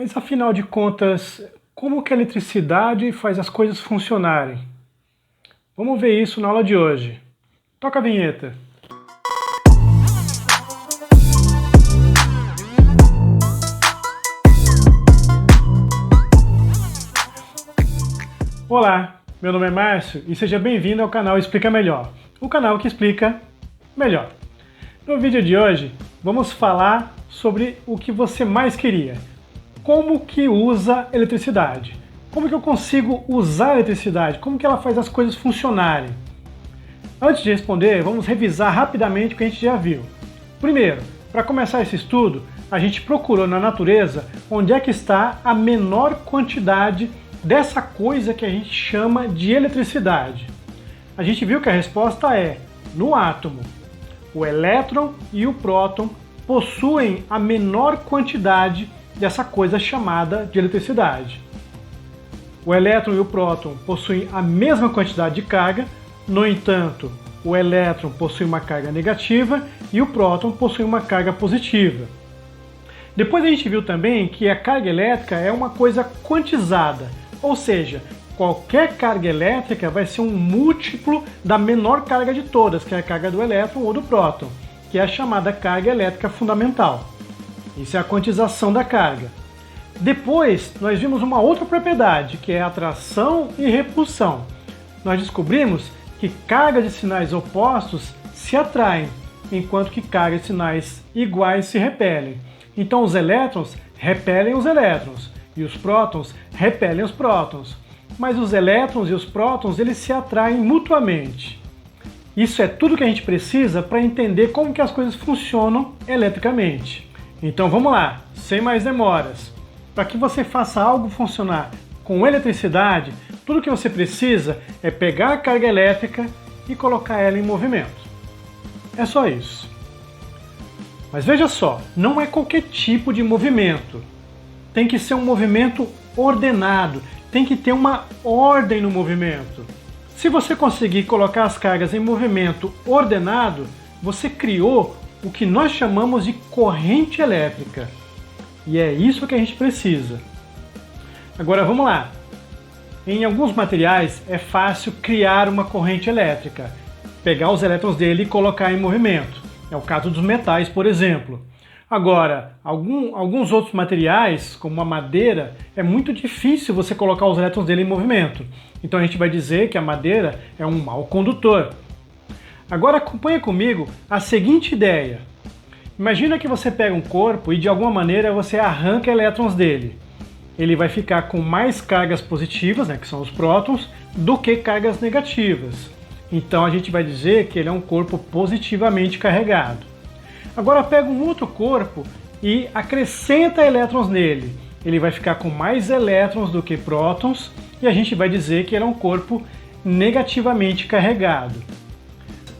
Mas afinal de contas, como que a eletricidade faz as coisas funcionarem? Vamos ver isso na aula de hoje. Toca a vinheta. Olá, meu nome é Márcio e seja bem-vindo ao canal Explica Melhor, o canal que explica melhor. No vídeo de hoje, vamos falar sobre o que você mais queria. Como que usa eletricidade? Como que eu consigo usar a eletricidade? Como que ela faz as coisas funcionarem? Antes de responder, vamos revisar rapidamente o que a gente já viu. Primeiro, para começar esse estudo, a gente procurou na natureza onde é que está a menor quantidade dessa coisa que a gente chama de eletricidade. A gente viu que a resposta é no átomo. O elétron e o próton possuem a menor quantidade dessa coisa chamada de eletricidade. O elétron e o próton possuem a mesma quantidade de carga, no entanto, o elétron possui uma carga negativa e o próton possui uma carga positiva. Depois a gente viu também que a carga elétrica é uma coisa quantizada, ou seja, qualquer carga elétrica vai ser um múltiplo da menor carga de todas, que é a carga do elétron ou do próton, que é a chamada carga elétrica fundamental. Isso é a quantização da carga. Depois, nós vimos uma outra propriedade, que é atração e repulsão. Nós descobrimos que cargas de sinais opostos se atraem, enquanto que cargas de sinais iguais se repelem. Então os elétrons repelem os elétrons e os prótons repelem os prótons. Mas os elétrons e os prótons eles se atraem mutuamente. Isso é tudo que a gente precisa para entender como que as coisas funcionam eletricamente. Então vamos lá, sem mais demoras. Para que você faça algo funcionar com eletricidade, tudo que você precisa é pegar a carga elétrica e colocar ela em movimento. É só isso. Mas veja só, não é qualquer tipo de movimento. Tem que ser um movimento ordenado, tem que ter uma ordem no movimento. Se você conseguir colocar as cargas em movimento ordenado, você criou o que nós chamamos de corrente elétrica. E é isso que a gente precisa. Agora vamos lá. Em alguns materiais é fácil criar uma corrente elétrica, pegar os elétrons dele e colocar em movimento. É o caso dos metais, por exemplo. Agora, alguns outros materiais, como a madeira, é muito difícil você colocar os elétrons dele em movimento. Então a gente vai dizer que a madeira é um mau condutor. Agora acompanha comigo a seguinte ideia. Imagina que você pega um corpo e de alguma maneira você arranca elétrons dele. Ele vai ficar com mais cargas positivas, que são os prótons, do que cargas negativas. Então a gente vai dizer que ele é um corpo positivamente carregado. Agora pega um outro corpo e acrescenta elétrons nele. Ele vai ficar com mais elétrons do que prótons e a gente vai dizer que ele é um corpo negativamente carregado.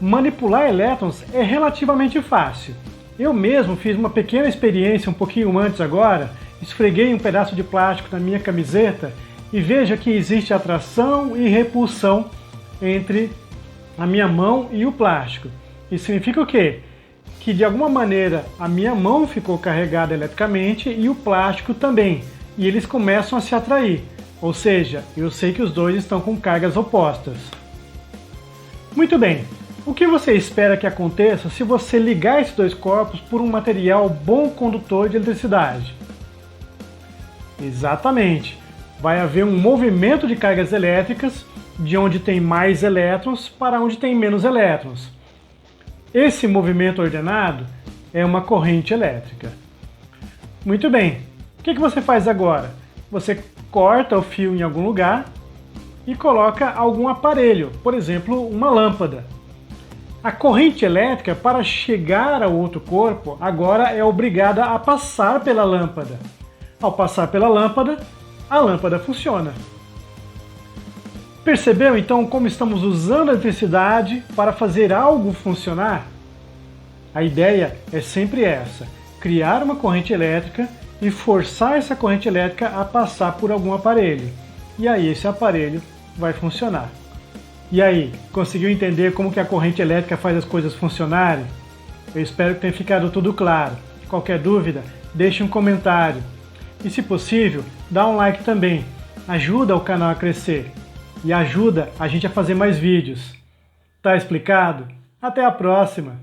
Manipular elétrons é relativamente fácil. Eu mesmo fiz uma pequena experiência um pouquinho antes agora, esfreguei um pedaço de plástico na minha camiseta e veja que existe atração e repulsão entre a minha mão e o plástico. Isso significa o quê? Que de alguma maneira a minha mão ficou carregada eletricamente e o plástico também, e eles começam a se atrair, ou seja, eu sei que os dois estão com cargas opostas. Muito bem, o que você espera que aconteça se você ligar esses dois corpos por um material bom condutor de eletricidade? Exatamente, vai haver um movimento de cargas elétricas de onde tem mais elétrons para onde tem menos elétrons. Esse movimento ordenado é uma corrente elétrica. Muito bem, o que você faz agora? Você corta o fio em algum lugar e coloca algum aparelho, por exemplo, uma lâmpada. A corrente elétrica, para chegar ao outro corpo, agora é obrigada a passar pela lâmpada. Ao passar pela lâmpada, a lâmpada funciona. Percebeu então como estamos usando a eletricidade para fazer algo funcionar? A ideia é sempre essa, criar uma corrente elétrica e forçar essa corrente elétrica a passar por algum aparelho. E aí esse aparelho vai funcionar. E aí, conseguiu entender como que a corrente elétrica faz as coisas funcionarem? Eu espero que tenha ficado tudo claro. Qualquer dúvida, deixe um comentário. E se possível, dá um like também. Ajuda o canal a crescer e ajuda a gente a fazer mais vídeos. Tá explicado? Até a próxima!